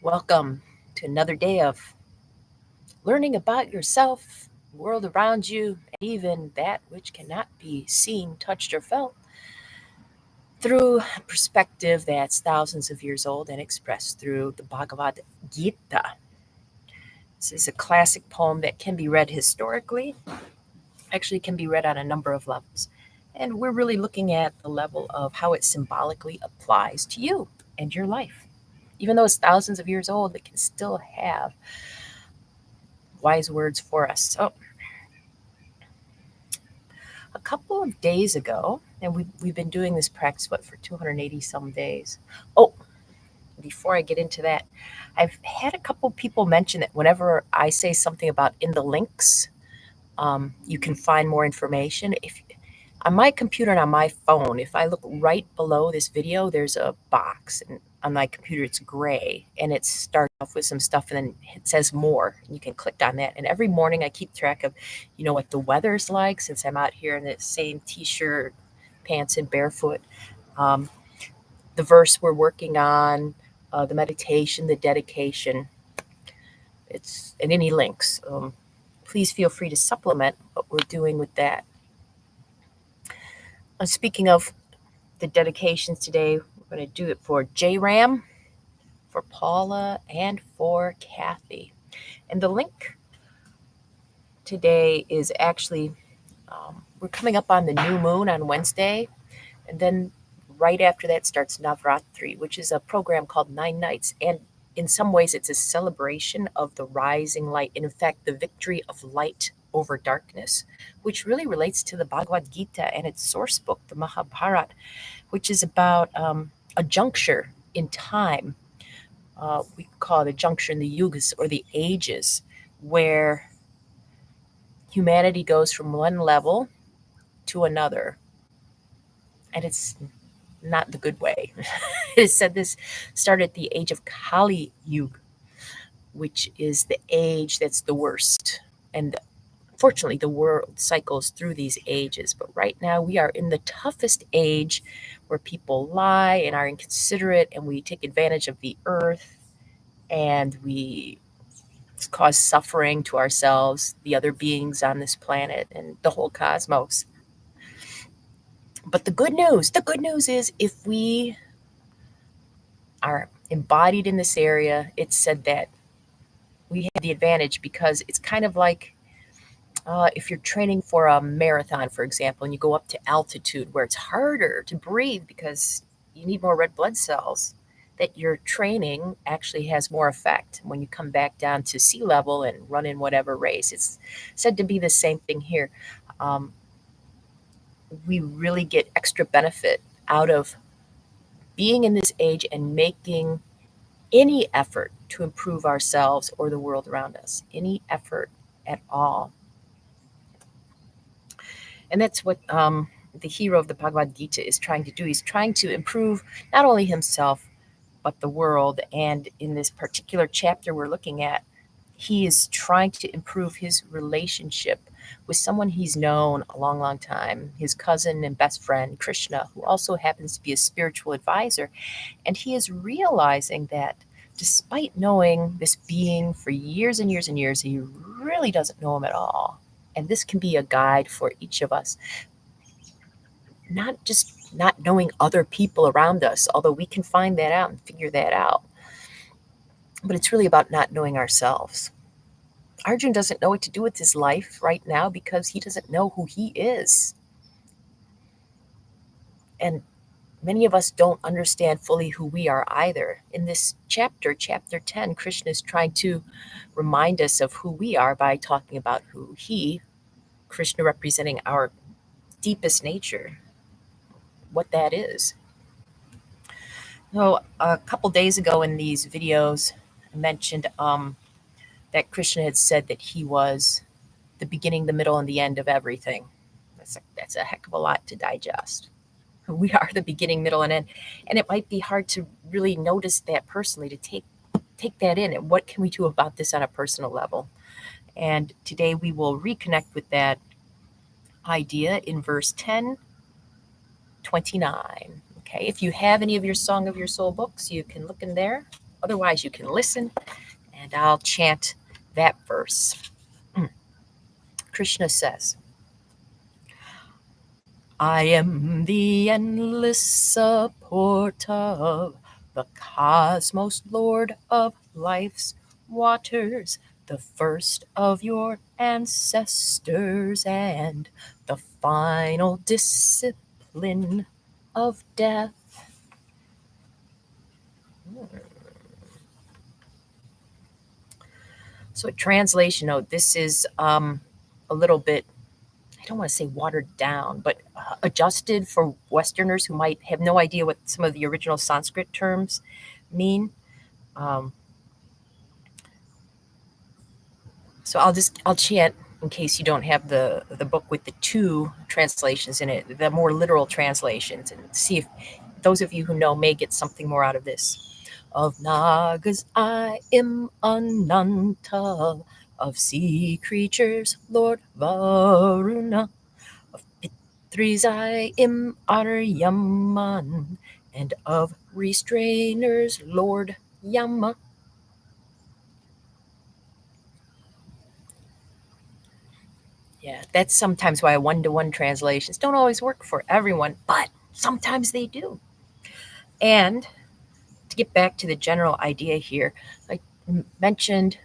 Welcome to another day of learning about yourself, the world around you, and even that which cannot be seen, touched, or felt through a perspective that's thousands of years old and expressed through the Bhagavad Gita. This is a classic poem that can be read historically, actually, can be read on a number of levels. And we're really looking at the level of how it symbolically applies to you and your life. Even though it's thousands of years old, it can still have wise words for us. So, a couple of days ago, and we've been doing this practice, for 280 some days. Oh, before I get into that, I've had a couple people mention that whenever I say something about in the links, you can find more information. If on my computer and on my phone, if I look right below this video, there's a box, and on my computer it's gray, and it starts off with some stuff, and then it says more, and you can click on that. And every morning I keep track of, what the weather's like, since I'm out here in the same t-shirt, pants, and barefoot. Um, the verse we're working on, the meditation, the dedication, it's and any links. Please feel free to supplement what we're doing with that. Speaking of the dedications today, we're going to do it for J-Ram, for Paula, and for Cathy. And the link today is actually, we're coming up on the new moon on Wednesday, and then right after that starts Navratri, which is a program called 9 Nights. And in some ways, it's a celebration of the rising light, and in fact, the victory of light over darkness, which really relates to the Bhagavad Gita and its source book, the Mahabharata, which is about a juncture in time. We call it a juncture in the yugas or the ages, where humanity goes from one level to another. And it's not the good way. It is said this started at the age of Kali Yuga, which is the age that's the worst. And fortunately, the world cycles through these ages. But right now, we are in the toughest age where people lie and are inconsiderate, and we take advantage of the earth, and we cause suffering to ourselves, the other beings on this planet, and the whole cosmos. But the good news is if we are embodied in this area, it's said that we have the advantage, because it's kind of like if you're training for a marathon, for example, and you go up to altitude where it's harder to breathe because you need more red blood cells, that your training actually has more effect when you come back down to sea level and run in whatever race. It's said to be the same thing here. Um, we really get extra benefit out of being in this age and making any effort to improve ourselves or the world around us, any effort at all. And that's what the hero of the Bhagavad Gita is trying to do. He's trying to improve not only himself, but the world. And in this particular chapter we're looking at, he is trying to improve his relationship with someone he's known a long, long time, his cousin and best friend, Krishna, who also happens to be a spiritual advisor. And he is realizing that despite knowing this being for years and years and years, he really doesn't know him at all. And this can be a guide for each of us. Not just not knowing other people around us, although we can find that out and figure that out. But it's really about not knowing ourselves. Arjun doesn't know what to do with his life right now because he doesn't know who he is. And many of us don't understand fully who we are either. In this chapter, chapter 10, Krishna is trying to remind us of who we are by talking about who he, Krishna representing our deepest nature, what that is. So a couple days ago in these videos, I mentioned that Krishna had said that he was the beginning, the middle, and the end of everything. That's a heck of a lot to digest. We are the beginning, middle, and end, and it might be hard to really notice that personally, to take that in, and what can we do about this on a personal level? And today we will reconnect with that idea in verse 10:29. Okay, if you have any of your Song of Your Soul books, you can look in there. Otherwise, you can listen, and I'll chant that verse. Krishna says, I am the endless support of the cosmos, Lord of life's waters, the first of your ancestors, and the final discipline of death. So, a translation note, this is a little bit, I don't want to say watered down, but adjusted for Westerners who might have no idea what some of the original Sanskrit terms mean. So I'll chant in case you don't have the book with the two translations in it, the more literal translations, and see if those of you who know may get something more out of this. Of Nagas I am Ananta, of sea creatures Lord Varuna, of Pitris I am Aryaman, and of restrainers Lord Yama. Yeah, that's sometimes why one-to-one translations don't always work for everyone, but sometimes they do. And to get back to the general idea here, like mentioned,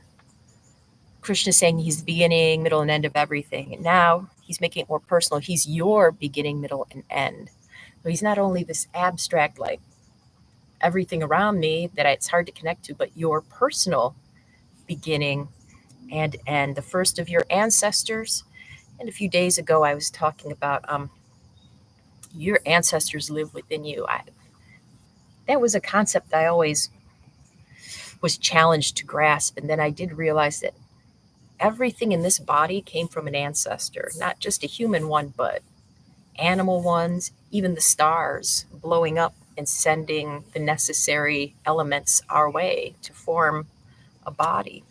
Krishna saying he's the beginning, middle, and end of everything. And now he's making it more personal. He's your beginning, middle, and end. So he's not only this abstract, like everything around me that it's hard to connect to, but your personal beginning and end, the first of your ancestors. And a few days ago, I was talking about your ancestors live within you. That was a concept I always was challenged to grasp. And then I did realize that everything in this body came from an ancestor, not just a human one, but animal ones, even the stars blowing up and sending the necessary elements our way to form a body.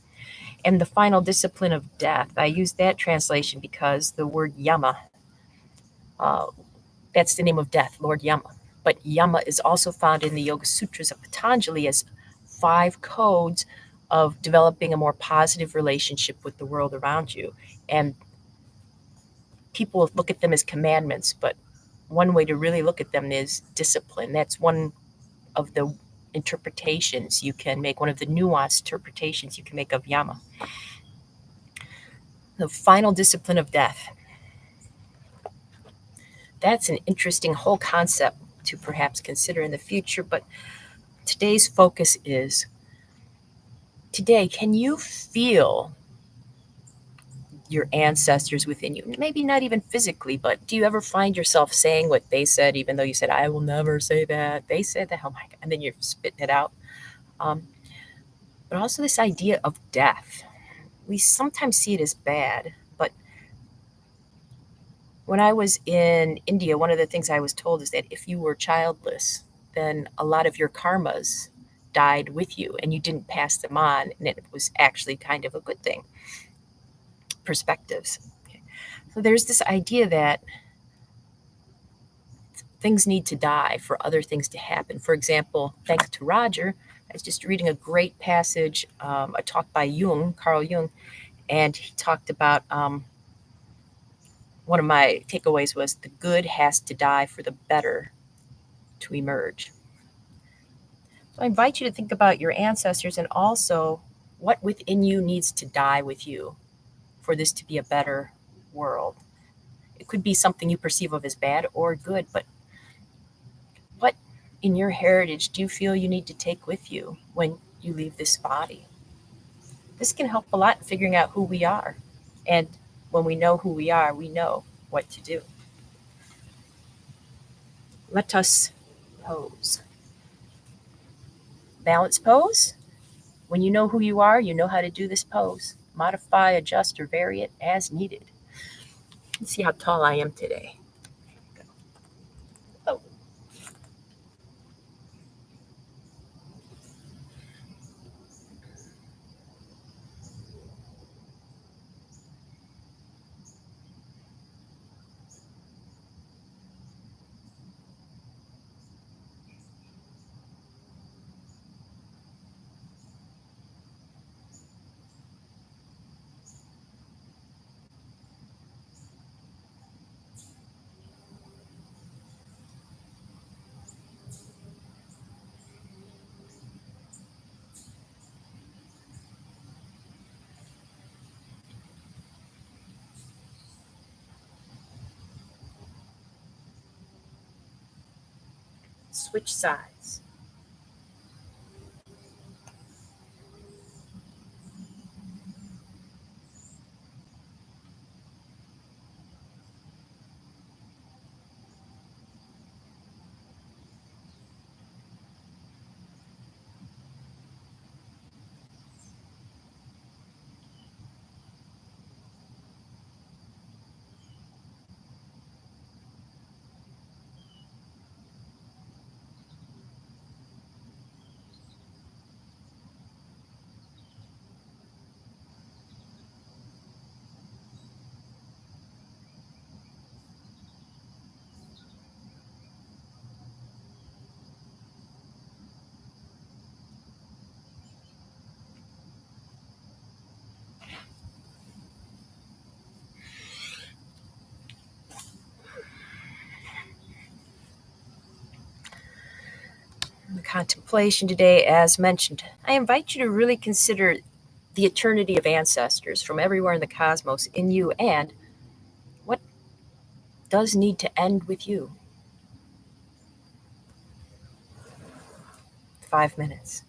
And the final discipline of death, I use that translation because the word yama, uh, that's the name of death, Lord Yama. But Yama is also found in the Yoga Sutras of Patanjali as 5 codes of developing a more positive relationship with the world around you. And people look at them as commandments, but one way to really look at them is discipline. That's one of the interpretations you can make, one of the nuanced interpretations you can make of Yama. The final discipline of death. That's an interesting whole concept to perhaps consider in the future, but today's focus is today, can you feel your ancestors within you? Maybe not even physically, but do you ever find yourself saying what they said, even though you said, I will never say that? They said that, oh my God, and then you're spitting it out. But also this idea of death. We sometimes see it as bad, but when I was in India, one of the things I was told is that if you were childless, then a lot of your karmas died with you and you didn't pass them on, and it was actually kind of a good thing. Perspectives. Okay. So there's this idea that things need to die for other things to happen. For example, thanks to Roger, I was just reading a great passage, a talk by Jung, Carl Jung, and he talked about one of my takeaways was the good has to die for the better to emerge. So I invite you to think about your ancestors and also what within you needs to die with you for this to be a better world. It could be something you perceive of as bad or good, but what in your heritage do you feel you need to take with you when you leave this body? This can help a lot in figuring out who we are. And when we know who we are, we know what to do. Let us pose. Balance pose. When you know who you are, you know how to do this pose. Modify, adjust, or vary it as needed. Let's see how tall I am today. Oh. Switch sides. The contemplation today, as mentioned, I invite you to really consider the eternity of ancestors from everywhere in the cosmos in you and what does need to end with you. 5 minutes.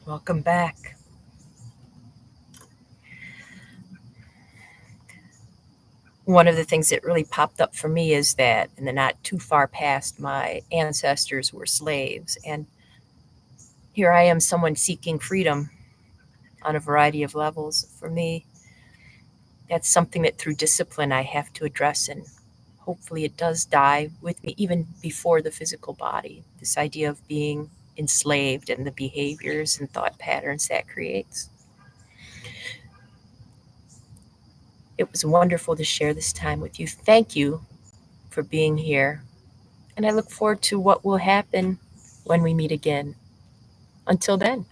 Welcome back. One of the things that really popped up for me is that in the not too far past, my ancestors were slaves. And here I am, someone seeking freedom on a variety of levels. For me, that's something that through discipline I have to address, and hopefully it does die with me even before the physical body. This idea of being enslaved and the behaviors and thought patterns that creates. It was wonderful to share this time with you. Thank you for being here. And I look forward to what will happen when we meet again. Until then.